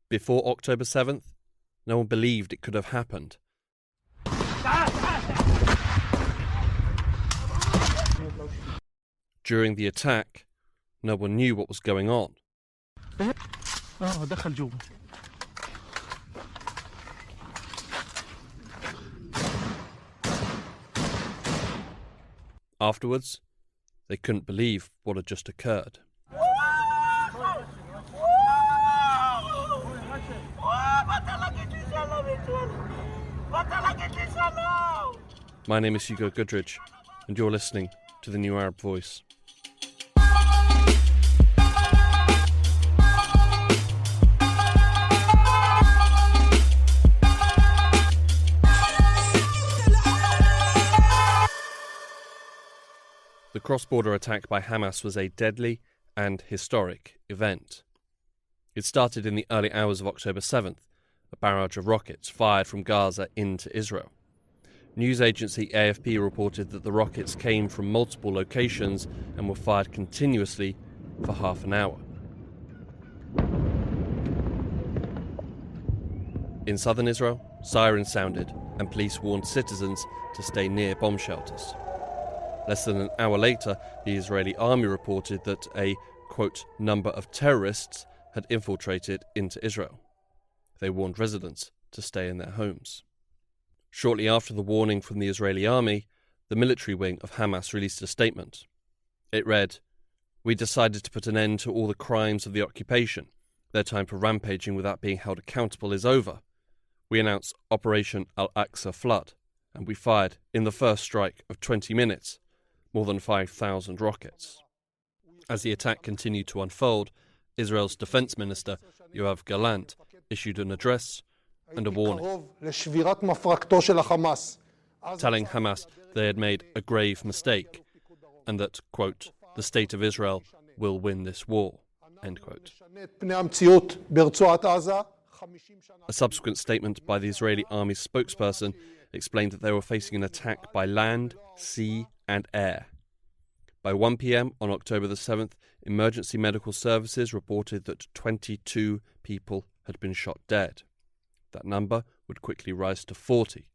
Before October 7th, no one believed it could have happened. During the attack, no one knew what was going on. Afterwards, they couldn't believe what had just occurred. My name is Hugo Goodridge, and you're listening to The New Arab Voice. The cross-border attack by Hamas was a deadly and historic event. It started in the early hours of October 7th, a barrage of rockets fired from Gaza into Israel. News agency AFP reported that the rockets came from multiple locations and were fired continuously for half an hour. In southern Israel, sirens sounded and police warned citizens to stay near bomb shelters. Less than an hour later, the Israeli army reported that a, quote, number of terrorists had infiltrated into Israel. They warned residents to stay in their homes. Shortly after the warning from the Israeli army, the military wing of Hamas released a statement. It read, "We decided to put an end to all the crimes of the occupation. Their time for rampaging without being held accountable is over. We announced Operation Al-Aqsa Flood, and we fired, in the first strike of 20 minutes, more than 5,000 rockets." As the attack continued to unfold, Israel's defense minister, Yoav Gallant, issued an address and a warning, telling Hamas they had made a grave mistake and that, quote, "the state of Israel will win this war," end quote. A subsequent statement by the Israeli army's spokesperson explained that they were facing an attack by land, sea and air. By 1 p.m. on October the 7th, emergency medical services reported that 22 people had been shot dead. That number would quickly rise to 40,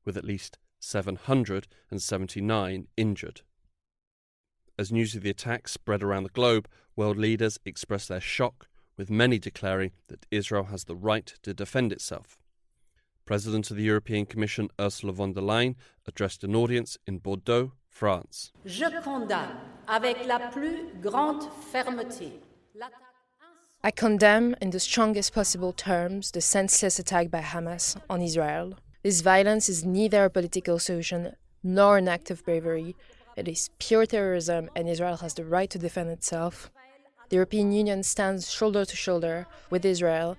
with at least 779 injured. As news of the attack spread around the globe, world leaders expressed their shock, with many declaring that Israel has the right to defend itself. President of the European Commission Ursula von der Leyen addressed an audience in Bordeaux, France. Je condamne avec la plus grande fermeté. I condemn in the strongest possible terms the senseless attack by Hamas on Israel. This violence is neither a political solution nor an act of bravery. It is pure terrorism, and Israel has the right to defend itself. The European Union stands shoulder to shoulder with Israel.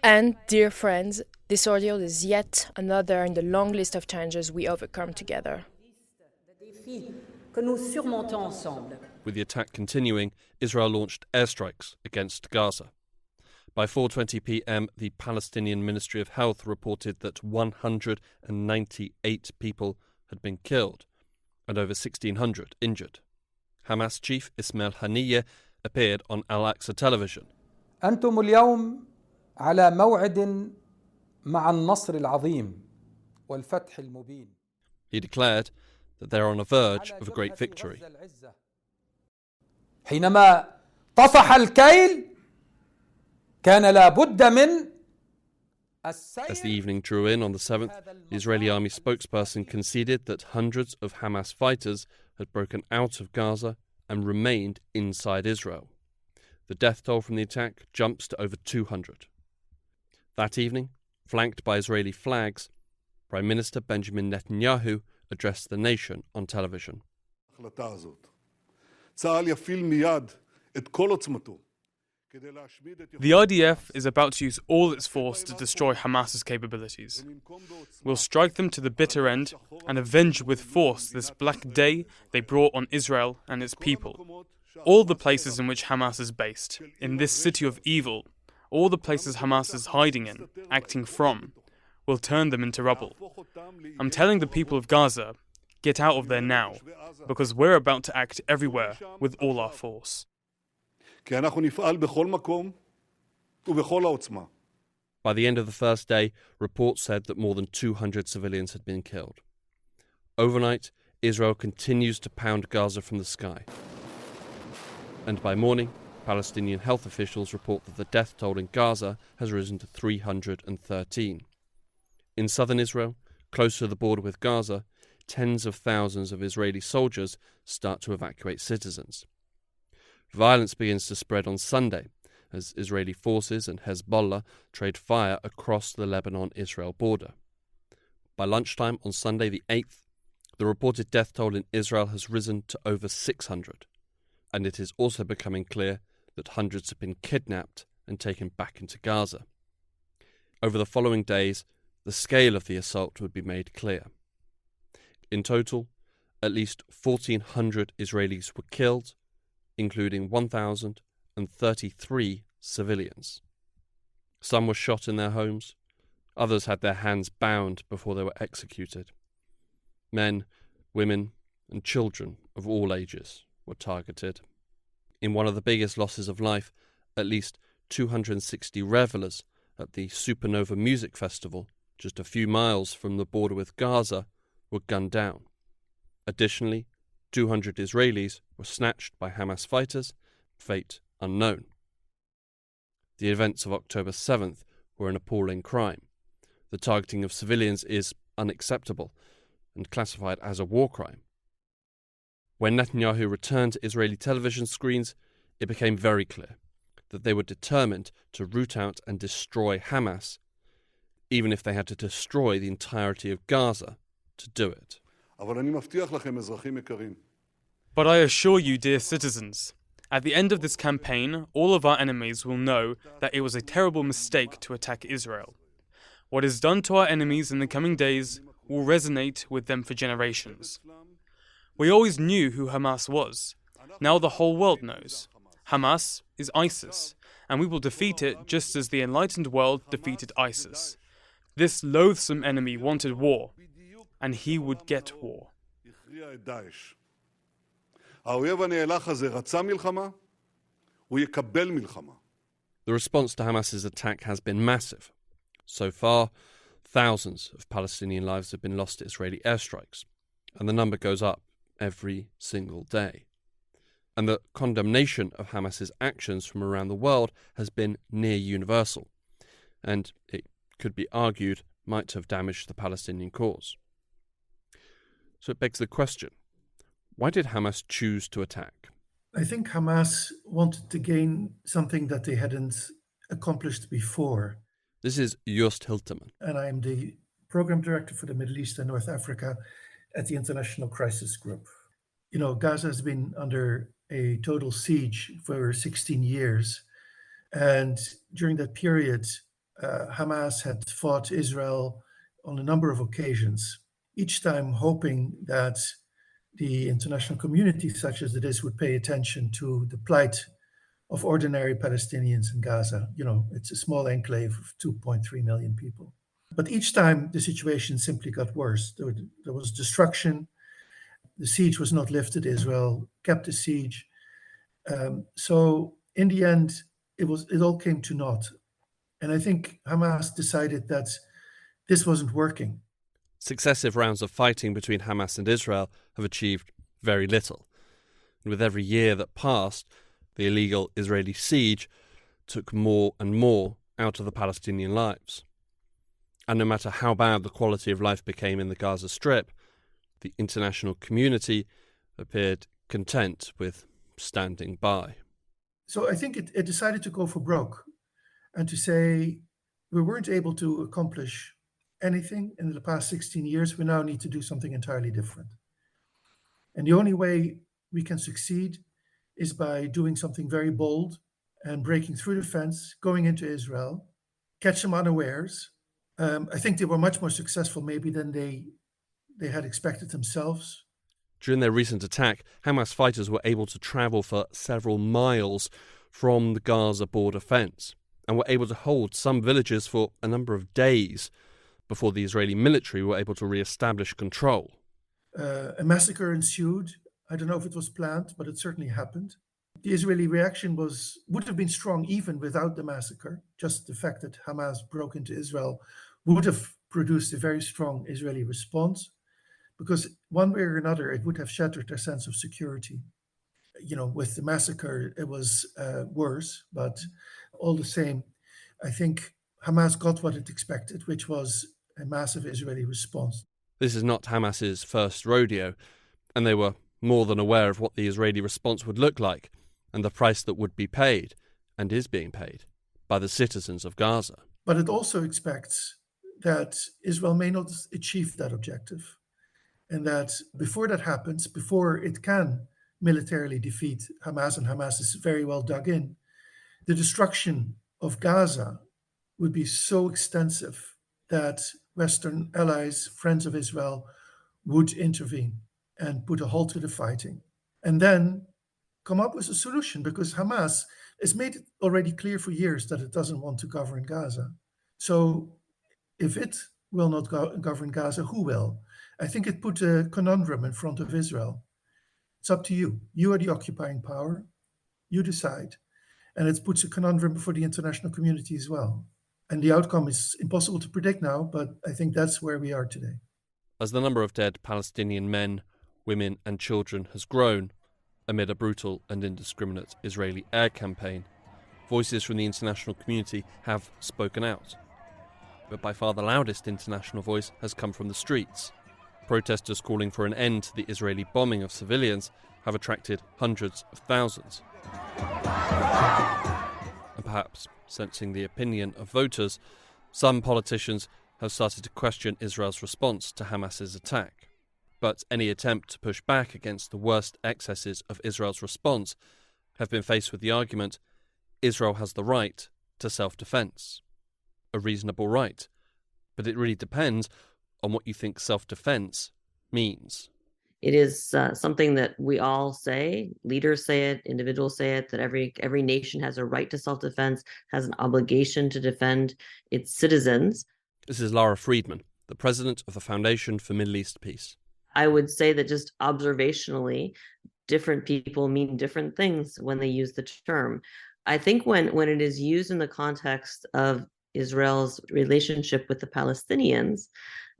And, dear friends, this ordeal is yet another in the long list of challenges we overcome together. With the attack continuing, Israel launched airstrikes against Gaza. By 4:20 p.m, the Palestinian Ministry of Health reported that 198 people had been killed and over 1,600 injured. Hamas chief Ismail Haniyeh appeared on Al-Aqsa television. أنتم اليوم على موعد مع النصر العظيم والفتح المبين. He declared that they're on the verge of a great victory. حينما طفح الكيل كان لابد من. As the evening drew in on the 7th, the Israeli army spokesperson conceded that hundreds of Hamas fighters had broken out of Gaza and remained inside Israel. The death toll from the attack jumps to over 200. That evening, flanked by Israeli flags, Prime Minister Benjamin Netanyahu addressed the nation on television. The IDF is about to use all its force to destroy Hamas's capabilities. We'll strike them to the bitter end and avenge with force this black day they brought on Israel and its people. All the places in which Hamas is based, in this city of evil, all the places Hamas is hiding in, acting from, will turn them into rubble. I'm telling the people of Gaza, get out of there now, because we're about to act everywhere with all our force. By the end of the first day, reports said that more than 200 civilians had been killed. Overnight, Israel continues to pound Gaza from the sky. And by morning, Palestinian health officials report that the death toll in Gaza has risen to 313. In southern Israel, close to the border with Gaza, tens of thousands of Israeli soldiers start to evacuate citizens. Violence begins to spread on Sunday as Israeli forces and Hezbollah trade fire across the Lebanon-Israel border. By lunchtime on Sunday the 8th, the reported death toll in Israel has risen to over 600, and it is also becoming clear that hundreds have been kidnapped and taken back into Gaza. Over the following days, the scale of the assault would be made clear. In total, at least 1,400 Israelis were killed, including 1,033 civilians. Some were shot in their homes, others had their hands bound before they were executed. Men, women, and children of all ages were targeted. In one of the biggest losses of life, at least 260 revelers at the Supernova Music Festival, just a few miles from the border with Gaza, were gunned down. Additionally, 200 Israelis were snatched by Hamas fighters, fate unknown. The events of October 7th were an appalling crime. The targeting of civilians is unacceptable and classified as a war crime. When Netanyahu returned to Israeli television screens, it became very clear that they were determined to root out and destroy Hamas, even if they had to destroy the entirety of Gaza to do it. But I assure you, dear citizens, at the end of this campaign, all of our enemies will know that it was a terrible mistake to attack Israel. What is done to our enemies in the coming days will resonate with them for generations. We always knew who Hamas was. Now the whole world knows. Hamas is ISIS, and we will defeat it just as the enlightened world defeated ISIS. This loathsome enemy wanted war, and he would get war. The response to Hamas's attack has been massive. So far, thousands of Palestinian lives have been lost to Israeli airstrikes, and the number goes up every single day. And the condemnation of Hamas's actions from around the world has been near universal, and it could be argued might have damaged the Palestinian cause. So it begs the question, why did Hamas choose to attack? I think Hamas wanted to gain something that they hadn't accomplished before. This is Joost Hilterman. And I'm the program director for the Middle East and North Africa at the International Crisis Group. You know, Gaza has been under a total siege for 16 years. And during that period, Hamas had fought Israel on a number of occasions, each time hoping that the international community, such as it is, would pay attention to the plight of ordinary Palestinians in Gaza. You know, it's a small enclave of 2.3 million people. But each time the situation simply got worse. There was destruction. The siege was not lifted. Israel kept the siege. So in the end, it all came to naught. And I think Hamas decided that this wasn't working. Successive rounds of fighting between Hamas and Israel have achieved very little. And with every year that passed, the illegal Israeli siege took more and more out of the Palestinian lives. And no matter how bad the quality of life became in the Gaza Strip, the international community appeared content with standing by. So I think it decided to go for broke and to say we weren't able to accomplish anything in the past 16 years. We now need to do something entirely different. And the only way we can succeed is by doing something very bold and breaking through the fence, going into Israel, catch them unawares. I think they were much more successful maybe than they had expected themselves. During their recent attack, Hamas fighters were able to travel for several miles from the Gaza border fence and were able to hold some villages for a number of days before the Israeli military were able to re-establish control. A massacre ensued. I don't know if it was planned, but it certainly happened. the Israeli reaction would have been strong even without the massacre. Just the fact that Hamas broke into Israel would have produced a very strong Israeli response, because one way or another, it would have shattered their sense of security. With the massacre, it was worse, but all the same, I think Hamas got what it expected, which was a massive Israeli response. This is not Hamas's first rodeo, and they were more than aware of what the Israeli response would look like and the price that would be paid, and is being paid, by the citizens of Gaza. But it also expects that Israel may not achieve that objective, and that before that happens, before it can militarily defeat Hamas, and Hamas is very well dug in, the destruction of Gaza would be so extensive that Western allies, friends of Israel, would intervene and put a halt to the fighting, and then come up with a solution, because Hamas has made it already clear for years that it doesn't want to govern Gaza. So if it will not govern Gaza, who will? I think it put a conundrum in front of Israel. It's up to you. You are the occupying power. You decide. And it puts a conundrum for the international community as well. And the outcome is impossible to predict now, but I think that's where we are today. As the number of dead Palestinian men, women and children has grown amid a brutal and indiscriminate Israeli air campaign, voices from the international community have spoken out. But by far the loudest international voice has come from the streets. Protesters calling for an end to the Israeli bombing of civilians have attracted hundreds of thousands. And perhaps sensing the opinion of voters, some politicians have started to question Israel's response to Hamas's attack. But any attempt to push back against the worst excesses of Israel's response have been faced with the argument Israel has the right to self-defense. A reasonable right. But it really depends on what you think self-defense means. It is something that we all say, leaders say it, individuals say it, that every nation has a right to self-defense, has an obligation to defend its citizens. This is Lara Friedman, the president of the Foundation for Middle East Peace. I would say that just observationally, different people mean different things when they use the term. I think when it is used in the context of Israel's relationship with the Palestinians,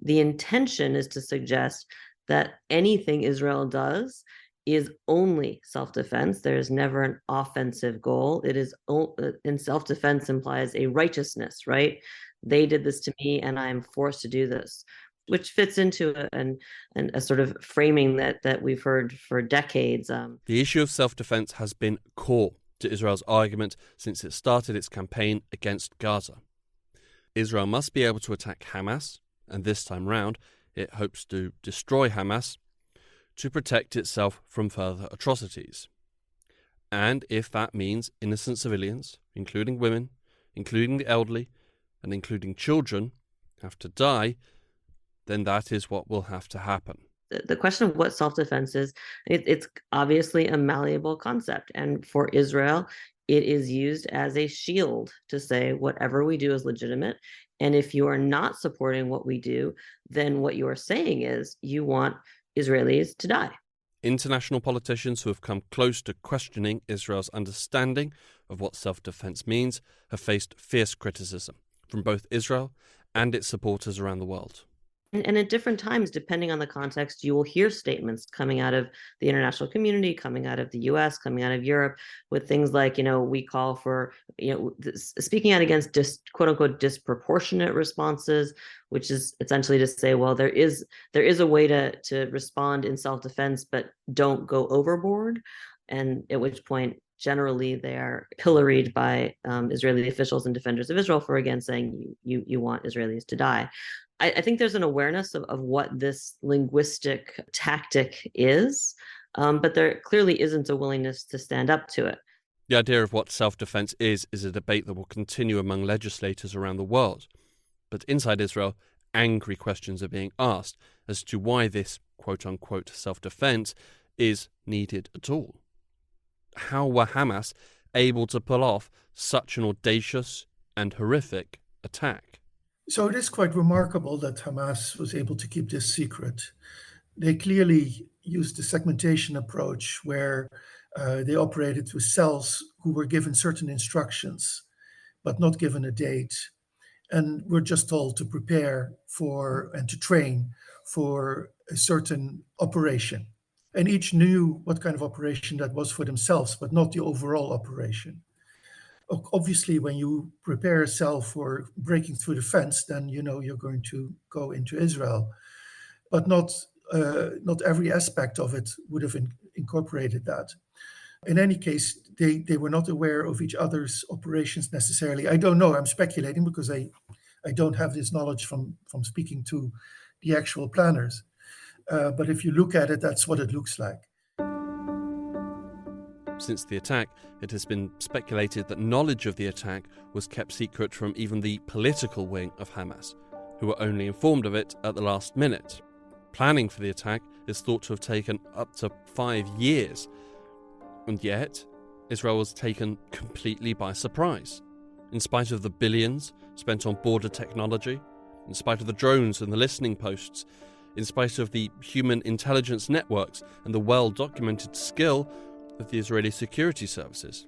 the intention is to suggest that anything Israel does is only self-defense. There is never an offensive goal. It is, and self-defense implies a righteousness, right? They did this to me and I'm forced to do this, which fits into a sort of framing that we've heard for decades. The issue of self-defense has been core to Israel's argument since it started its campaign against Gaza. Israel must be able to attack Hamas, and this time round it hopes to destroy Hamas to protect itself from further atrocities. And if that means innocent civilians, including women, including the elderly, and including children, have to die, then that is what will have to happen. The question of what self-defense is, it's obviously a malleable concept. And for Israel, it is used as a shield to say whatever we do is legitimate. And if you are not supporting what we do, then what you are saying is you want Israelis to die. International politicians who have come close to questioning Israel's understanding of what self-defense means have faced fierce criticism from both Israel and its supporters around the world. And at different times, depending on the context, you will hear statements coming out of the international community, coming out of the US, coming out of Europe, with things like, we call for, speaking out against quote unquote disproportionate responses, which is essentially to say, well, there is a way to respond in self-defense, but don't go overboard. And at which point, generally, they are pilloried by Israeli officials and defenders of Israel for, again, saying you want Israelis to die. I think there's an awareness of what this linguistic tactic is, but there clearly isn't a willingness to stand up to it. The idea of what self-defense is a debate that will continue among legislators around the world. But inside Israel, angry questions are being asked as to why this quote-unquote self-defense is needed at all. How were Hamas able to pull off such an audacious and horrific attack? So it is quite remarkable that Hamas was able to keep this secret. They clearly used the segmentation approach where They operated with cells who were given certain instructions, but not given a date, and were just told to prepare for and to train for a certain operation. And each knew what kind of operation that was for themselves, but not the overall operation. Obviously, when you prepare a cell for breaking through the fence, then you know you're going to go into Israel. But not every aspect of it would have incorporated that. In any case, they were not aware of each other's operations necessarily. I don't know, I'm speculating because I don't have this knowledge from speaking to the actual planners. But if you look at it, that's what it looks like. Since the attack, it has been speculated that knowledge of the attack was kept secret from even the political wing of Hamas, who were only informed of it at the last minute. Planning for the attack is thought to have taken up to 5 years, and yet Israel was taken completely by surprise. In spite of the billions spent on border technology, in spite of the drones and the listening posts, in spite of the human intelligence networks and the well-documented skill of the Israeli security services,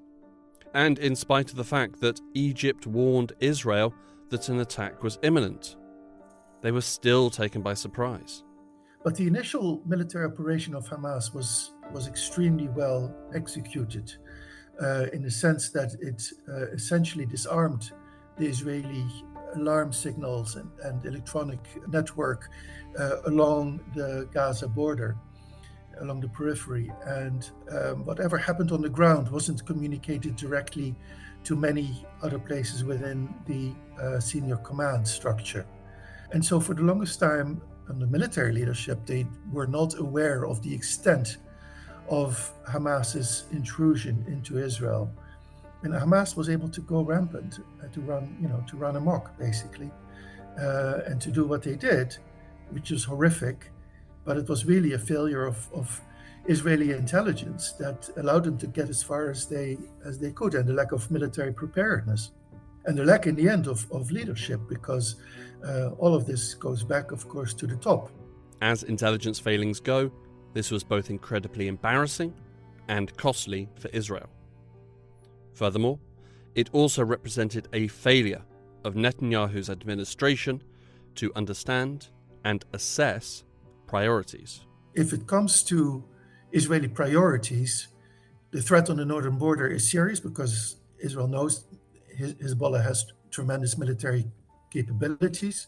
and in spite of the fact that Egypt warned Israel that an attack was imminent, they were still taken by surprise. But the initial military operation of Hamas was extremely well executed, in the sense that it essentially disarmed the Israeli alarm signals and electronic network along the Gaza border, along the periphery, and whatever happened on the ground wasn't communicated directly to many other places within the senior command structure. And so for the longest time, the military leadership, they were not aware of the extent of Hamas's intrusion into Israel. And Hamas was able to go rampant, to run amok, basically, and to do what they did, which is horrific. But it was really a failure of Israeli intelligence that allowed them to get as far as they could, and the lack of military preparedness, and the lack in the end of leadership, because all of this goes back, of course, to the top. As intelligence failings go, this was both incredibly embarrassing and costly for Israel. Furthermore, it also represented a failure of Netanyahu's administration to understand and assess priorities. If it comes to Israeli priorities, the threat on the northern border is serious because Israel knows Hezbollah has tremendous military capabilities.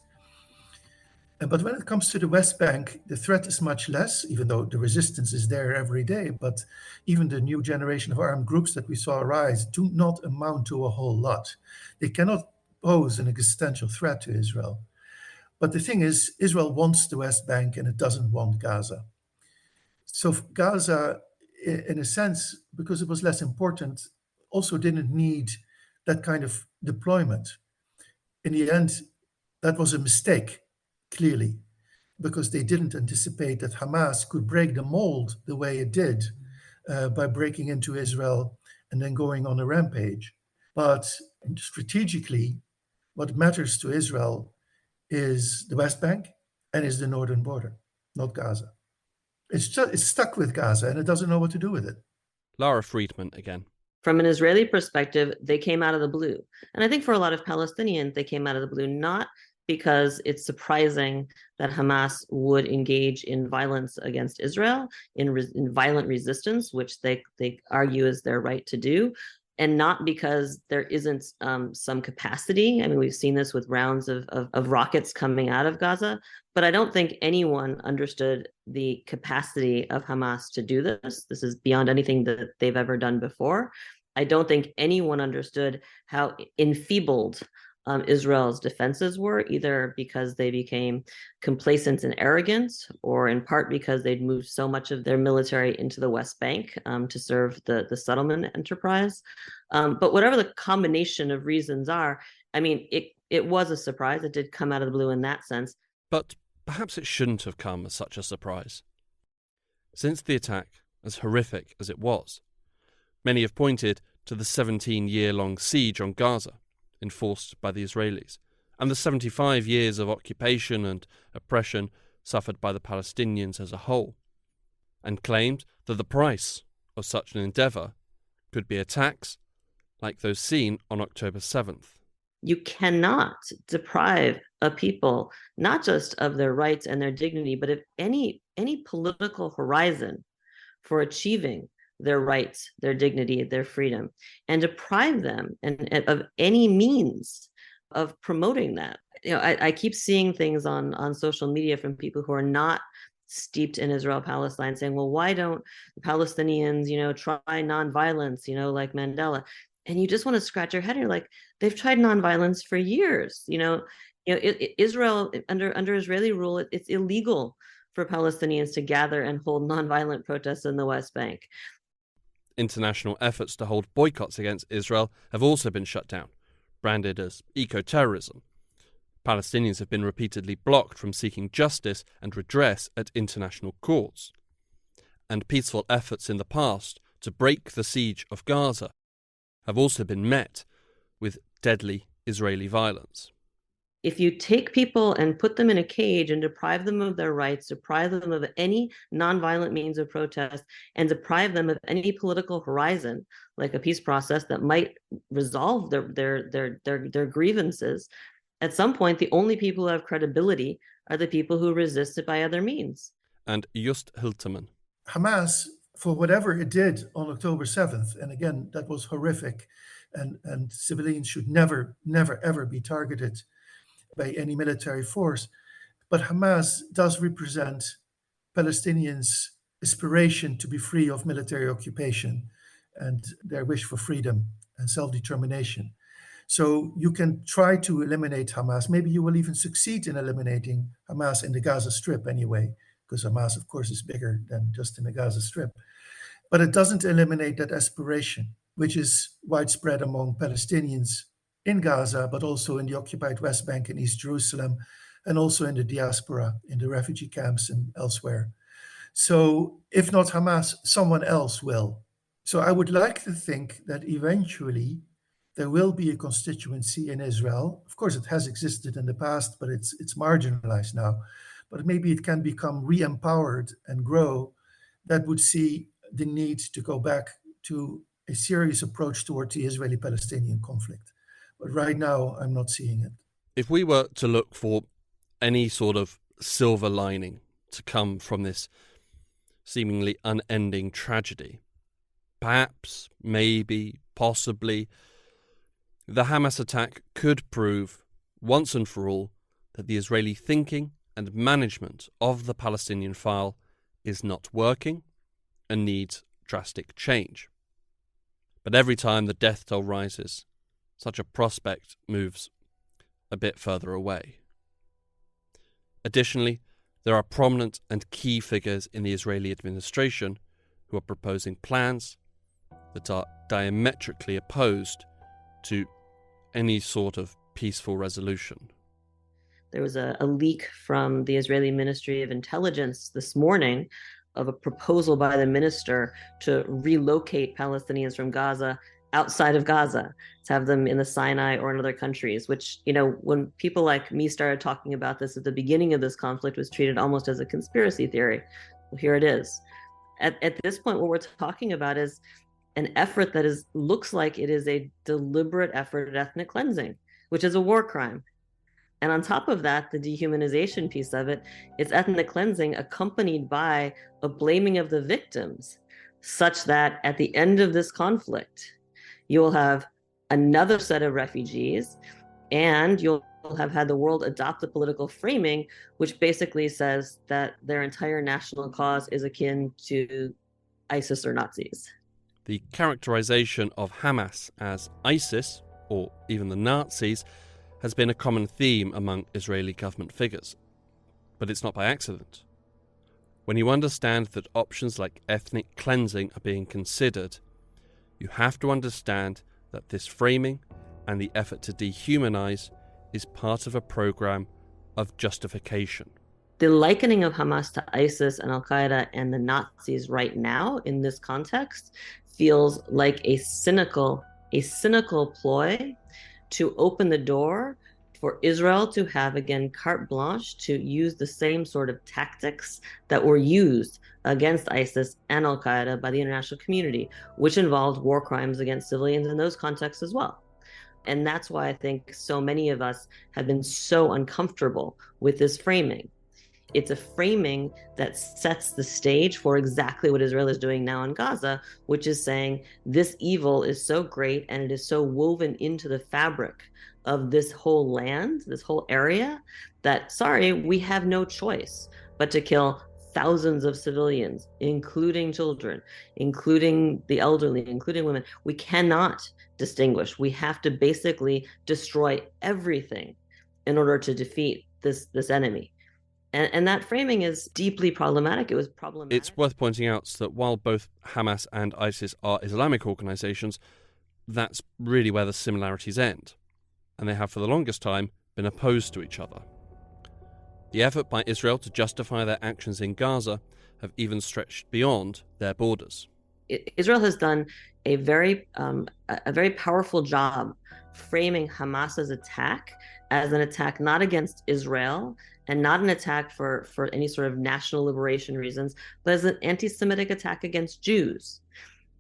But when it comes to the West Bank, the threat is much less, even though the resistance is there every day. But even the new generation of armed groups that we saw arise do not amount to a whole lot. They cannot pose an existential threat to Israel. But the thing is, Israel wants the West Bank and it doesn't want Gaza. So Gaza, in a sense, because it was less important, also didn't need that kind of deployment. In the end, that was a mistake, clearly, because they didn't anticipate that Hamas could break the mold the way it did by breaking into Israel and then going on a rampage. But strategically, what matters to Israel is the West Bank and is the northern border, not Gaza. It's stuck with Gaza and it doesn't know what to do with it. Lara Friedman again. From an Israeli perspective, they came out of the blue. And I think for a lot of Palestinians, they came out of the blue, not because it's surprising that Hamas would engage in violence against Israel, in violent resistance, which they argue is their right to do, and not because there isn't some capacity. I mean, we've seen this with rounds of rockets coming out of Gaza, but I don't think anyone understood the capacity of Hamas to do this. This is beyond anything that they've ever done before. I don't think anyone understood how enfeebled Israel's defenses were, either because they became complacent and arrogant, or in part because they'd moved so much of their military into the West Bank to serve the settlement enterprise. But whatever the combination of reasons are, I mean, it was a surprise. It did come out of the blue in that sense. But perhaps it shouldn't have come as such a surprise. Since the attack, as horrific as it was, many have pointed to the 17-year-long siege on Gaza, enforced by the Israelis, and the 75 years of occupation and oppression suffered by the Palestinians as a whole, and claimed that the price of such an endeavour could be attacks like those seen on October 7th. You cannot deprive a people not just of their rights and their dignity, but of any political horizon for achieving their rights, their dignity, their freedom, and deprive them of any means of promoting that. I keep seeing things on social media from people who are not steeped in Israel-Palestine saying, well, why don't the Palestinians, try nonviolence, like Mandela? And you just want to scratch your head. You're like, they've tried nonviolence for years. Israel, under Israeli rule, it's illegal for Palestinians to gather and hold nonviolent protests in the West Bank. International efforts to hold boycotts against Israel have also been shut down, branded as eco-terrorism. Palestinians have been repeatedly blocked from seeking justice and redress at international courts. And peaceful efforts in the past to break the siege of Gaza have also been met with deadly Israeli violence. If you take people and put them in a cage and deprive them of their rights, deprive them of any nonviolent means of protest, and deprive them of any political horizon, like a peace process that might resolve their grievances, at some point, the only people who have credibility are the people who resist it by other means. And Just Hilterman. Hamas, for whatever it did on October 7th, and again, that was horrific, and civilians should never, ever be targeted by any military force. But Hamas does represent Palestinians' aspiration to be free of military occupation and their wish for freedom and self-determination. So you can try to eliminate Hamas. Maybe you will even succeed in eliminating Hamas in the Gaza Strip anyway, because Hamas, of course, is bigger than just in the Gaza Strip. But it doesn't eliminate that aspiration, which is widespread among Palestinians in Gaza, but also in the occupied West Bank and East Jerusalem, and also in the diaspora, in the refugee camps and elsewhere. So if not Hamas, someone else will. So I would like to think that eventually there will be a constituency in Israel. Of course, it has existed in the past, but it's marginalized now. But maybe it can become re-empowered and grow. That would see the need to go back to a serious approach toward the Israeli-Palestinian conflict. But right now, I'm not seeing it. If we were to look for any sort of silver lining to come from this seemingly unending tragedy, perhaps, maybe, possibly, the Hamas attack could prove once and for all that the Israeli thinking and management of the Palestinian file is not working and needs drastic change. But every time the death toll rises, such a prospect moves a bit further away. Additionally, there are prominent and key figures in the Israeli administration who are proposing plans that are diametrically opposed to any sort of peaceful resolution. There was a leak from the Israeli Ministry of Intelligence this morning of a proposal by the minister to relocate Palestinians from Gaza outside of Gaza, to have them in the Sinai or in other countries, which, when people like me started talking about this at the beginning of this conflict, was treated almost as a conspiracy theory. Well, here it is. At this point, what we're talking about is an effort that looks like it is a deliberate effort at ethnic cleansing, which is a war crime. And on top of that, the dehumanization piece of it, it's ethnic cleansing accompanied by a blaming of the victims, such that at the end of this conflict, you will have another set of refugees, and you'll have had the world adopt the political framing, which basically says that their entire national cause is akin to ISIS or Nazis. The characterization of Hamas as ISIS, or even the Nazis, has been a common theme among Israeli government figures. But it's not by accident. When you understand that options like ethnic cleansing are being considered, you have to understand that this framing and the effort to dehumanize is part of a program of justification. The likening of Hamas to ISIS and Al-Qaeda and the Nazis right now in this context feels like a cynical ploy to open the door for Israel to have, again, carte blanche to use the same sort of tactics that were used against ISIS and Al-Qaeda by the international community, which involved war crimes against civilians in those contexts as well. And that's why I think so many of us have been so uncomfortable with this framing. It's a framing that sets the stage for exactly what Israel is doing now in Gaza, which is saying this evil is so great and it is so woven into the fabric of this whole land, this whole area, that, sorry, we have no choice but to kill thousands of civilians, including children, including the elderly, including women. We cannot distinguish. We have to basically destroy everything in order to defeat this enemy. And that framing is deeply problematic. It was problematic. It's worth pointing out that while both Hamas and ISIS are Islamic organisations, that's really where the similarities end, and they have for the longest time been opposed to each other. The effort by Israel to justify their actions in Gaza have even stretched beyond their borders. Israel has done a very powerful job framing Hamas's attack as an attack not against Israel and not an attack for any sort of national liberation reasons, but as an anti-Semitic attack against Jews.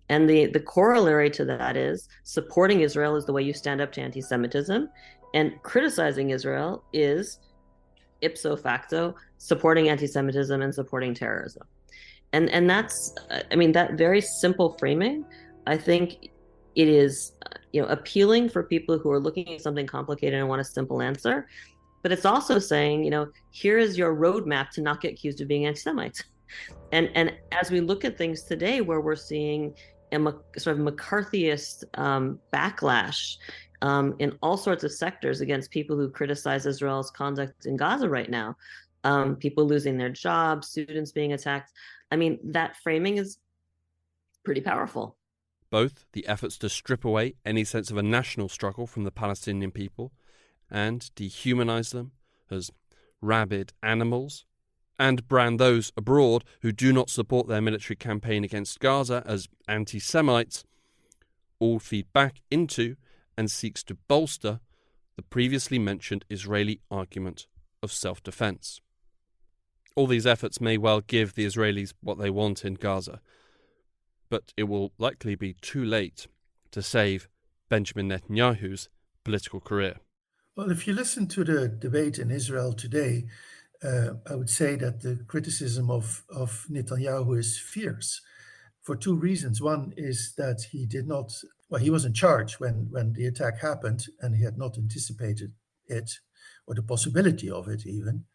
And the corollary to that is supporting Israel is the way you stand up to anti-Semitism, and criticizing Israel is ipso facto supporting anti-Semitism and supporting terrorism. And that's, I mean, that very simple framing, I think it is, appealing for people who are looking at something complicated and want a simple answer. But it's also saying, here is your roadmap to not get accused of being anti-Semites. And as we look at things today, where we're seeing a sort of McCarthyist backlash in all sorts of sectors against people who criticize Israel's conduct in Gaza right now, people losing their jobs, students being attacked. I mean, that framing is pretty powerful. Both the efforts to strip away any sense of a national struggle from the Palestinian people and dehumanize them as rabid animals, and brand those abroad who do not support their military campaign against Gaza as anti-Semites, all feed back into and seeks to bolster the previously mentioned Israeli argument of self-defense. All these efforts may well give the Israelis what they want in Gaza, but it will likely be too late to save Benjamin Netanyahu's political career. Well, if you listen to the debate in Israel today, I would say that the criticism of Netanyahu is fierce for two reasons. One is that he was in charge when the attack happened, and he had not anticipated it or the possibility of it even.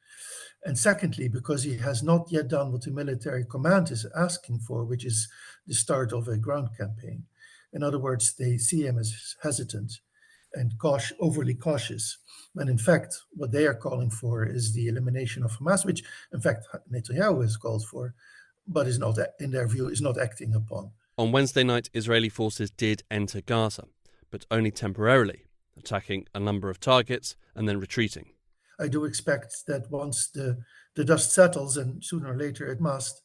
And secondly, because he has not yet done what the military command is asking for, which is the start of a ground campaign. In other words, they see him as hesitant and overly cautious, when in fact what they are calling for is the elimination of Hamas, which in fact Netanyahu has called for, but is not, in their view, is not acting upon. On Wednesday night, Israeli forces did enter Gaza, but only temporarily, attacking a number of targets and then retreating. I do expect that once the dust settles, and sooner or later it must,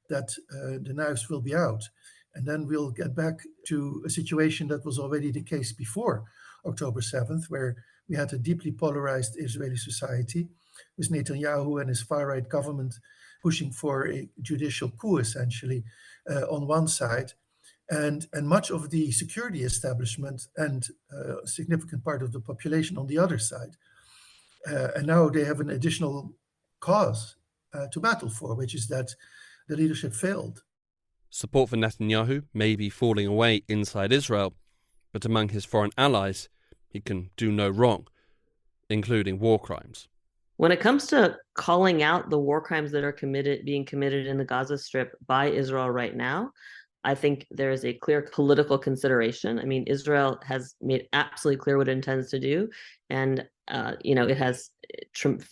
that the knives will be out. And then we'll get back to a situation that was already the case before October 7th, where we had a deeply polarized Israeli society with Netanyahu and his far-right government pushing for a judicial coup, essentially, on one side, and much of the security establishment and a significant part of the population on the other side. And now they have an additional cause to battle for, which is that the leadership failed. Support for Netanyahu may be falling away inside Israel, but among his foreign allies, he can do no wrong, including war crimes. When it comes to calling out the war crimes that are being committed in the Gaza Strip by Israel right now, I think there is a clear political consideration. I mean, Israel has made absolutely clear what it intends to do. And, it has,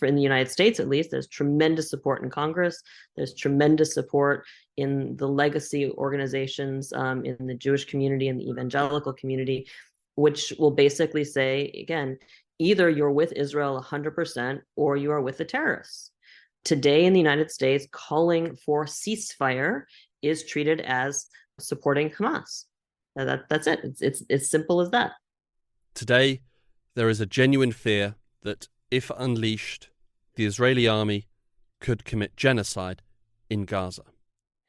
in the United States at least, there's tremendous support in Congress. There's tremendous support in the legacy organizations, in the Jewish community and the evangelical community, which will basically say, again, either you're with Israel 100% or you are with the terrorists. Today in the United States, calling for ceasefire is treated as supporting Hamas. That's it. It's as simple as that. Today, there is a genuine fear that, if unleashed, the Israeli army could commit genocide in Gaza.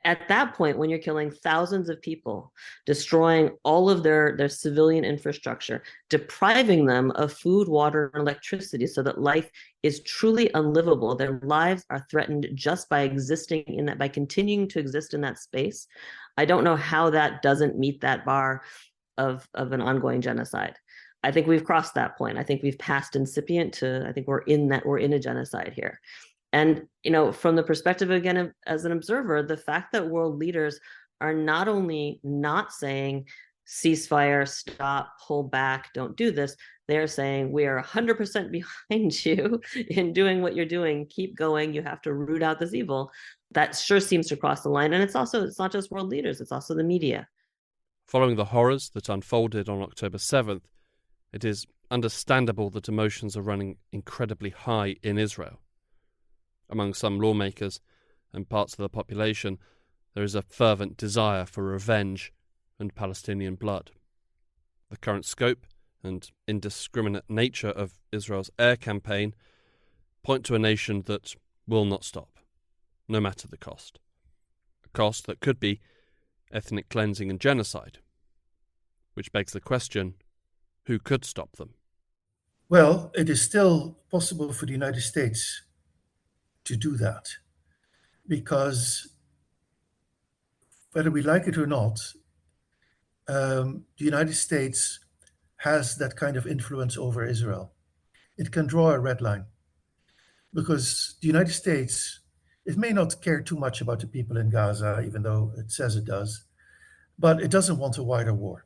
At that point, when you're killing thousands of people, destroying all of their civilian infrastructure, depriving them of food, water, and electricity so that life is truly unlivable, their lives are threatened just by existing in that, by continuing to exist in that space, I don't know how that doesn't meet that bar of an ongoing genocide. I think we've crossed that point. I think we've passed incipient to, I think we're in a genocide here. And, from the perspective, again, as an observer, the fact that world leaders are not only not saying ceasefire, stop, pull back, don't do this, they're saying we are 100% behind you in doing what you're doing. Keep going. You have to root out this evil. That sure seems to cross the line. And it's not just world leaders, it's also the media. Following the horrors that unfolded on October 7th, it is understandable that emotions are running incredibly high in Israel. Among some lawmakers and parts of the population, there is a fervent desire for revenge and Palestinian blood. The current scope and indiscriminate nature of Israel's air campaign point to a nation that will not stop, no matter the cost. A cost that could be ethnic cleansing and genocide, which begs the question, who could stop them? Well, it is still possible for the United States to do that, because whether we like it or not, the United States has that kind of influence over Israel. It can draw a red line, because the United States, it may not care too much about the people in Gaza, even though it says it does, but it doesn't want a wider war.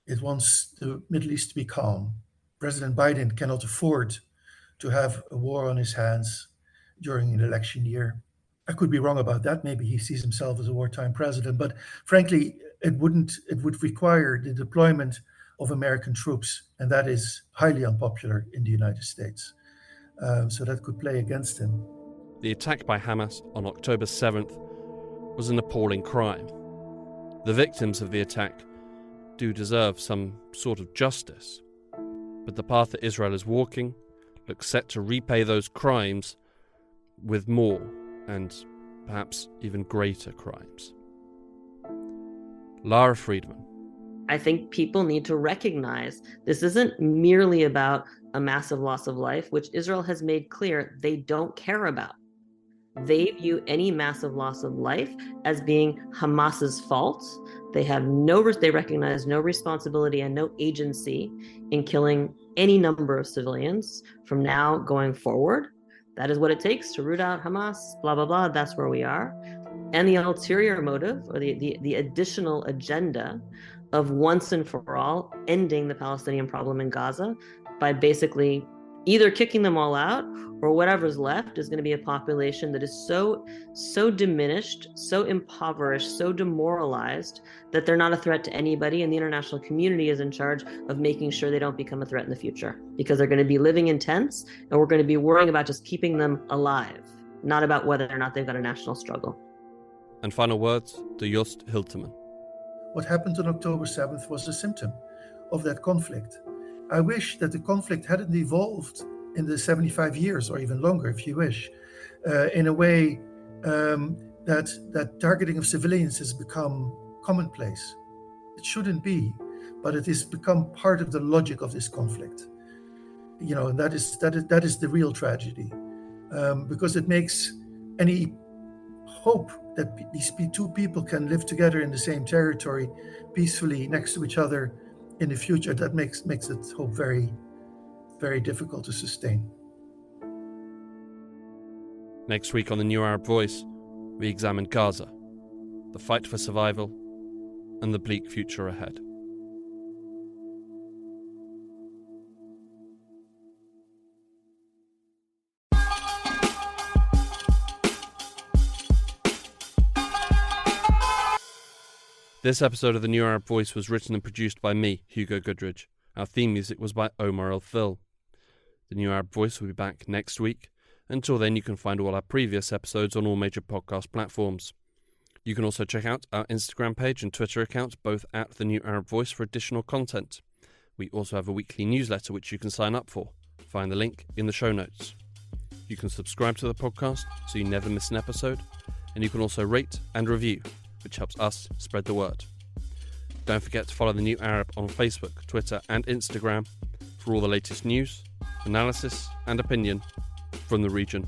It wants the Middle East to be calm. President Biden cannot afford to have a war on his hands during an election year. I could be wrong about that. Maybe he sees himself as a wartime president, but frankly, it would require the deployment of American troops, and that is highly unpopular in the United States. So that could play against him. The attack by Hamas on October 7th was an appalling crime. The victims of the attack do deserve some sort of justice, but the path that Israel is walking looks set to repay those crimes with more and perhaps even greater crimes. Lara Friedman. I think people need to recognize this isn't merely about a massive loss of life, which Israel has made clear they don't care about. They view any massive loss of life as being Hamas's fault. They recognize no responsibility and no agency in killing any number of civilians from now going forward. That is what it takes to root out Hamas, blah, blah, blah. That's where we are. And the ulterior motive, or the additional agenda of once and for all ending the Palestinian problem in Gaza by basically either kicking them all out, or whatever's left is going to be a population that is so diminished, so impoverished, so demoralized that they're not a threat to anybody, and the international community is in charge of making sure they don't become a threat in the future, because they're going to be living in tents, and we're going to be worrying about just keeping them alive, not about whether or not they've got a national struggle. And final words to Joost Hilterman. What happened on October 7th was a symptom of that conflict. I wish that the conflict hadn't evolved in the 75 years, or even longer, if you wish, in a way that targeting of civilians has become commonplace. It shouldn't be, but it has become part of the logic of this conflict. And that is the real tragedy, because it makes any hope that these two people can live together in the same territory peacefully next to each other in the future, that makes it hope very, very difficult to sustain. Next week on the New Arab Voice, we examine Gaza, the fight for survival, and the bleak future ahead. This episode of the New Arab Voice was written and produced by me, Hugo Goodridge. Our theme music was by Omar El-Fil. The New Arab Voice will be back next week. Until then, you can find all our previous episodes on all major podcast platforms. You can also check out our Instagram page and Twitter account, both at the New Arab Voice, for additional content. We also have a weekly newsletter which you can sign up for Find the link in the show notes. You can subscribe to the podcast so you never miss an episode, and you can also rate and review, which helps us spread the word. Don't forget to follow The New Arab on Facebook, Twitter and Instagram for all the latest news, analysis and opinion from the region